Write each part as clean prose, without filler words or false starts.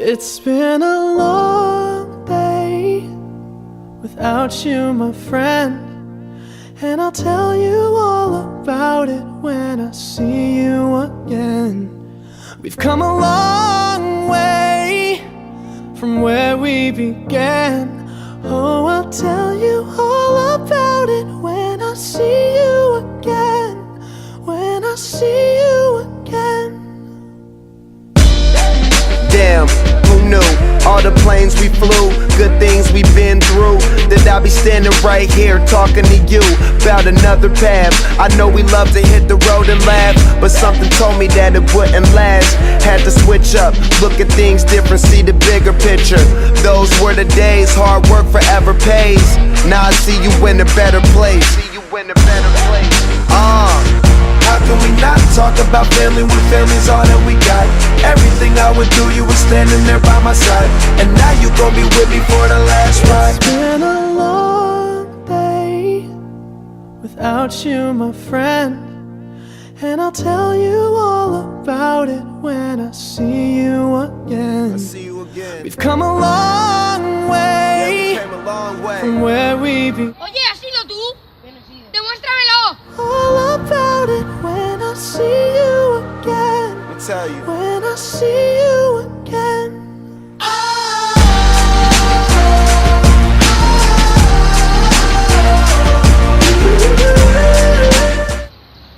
It's been a long day without you, my friend, and I'll tell you all about it when I see you again. We've come a long way from where we began. Oh, I'll tell you all about it when I see you again. When I see you again. Damn, who knew? All the planes we flew, good things we've been through. That I'll be standing right here talking to you about another path. I know we love to hit the road and laugh, but something told me that it wouldn't last. Had to switch up, look at things different, see the bigger picture. Those were the days, hard work forever pays. Now I see you in a better place. How can we not talk about family when family's all that we got? Everything I would do, you were standing there by my side, and now you gon' be with me for the last ride. It's been a long day without you, my friend, and I'll tell you all about it when I see you again. We've come a long way, from where we be. Oye, ¿has sido tú? ¡Demuéstramelo! All about it when I see you again. Let me tell you. When I see you again.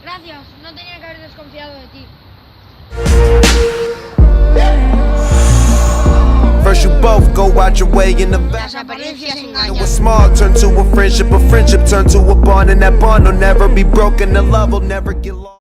Gracias, no tenía que haber desconfiado de ti. First you both go out your way in the Las apariencias engañan. What's small turn to a friendship turn to a bond, and that bond will never be broken, the love will never get lost.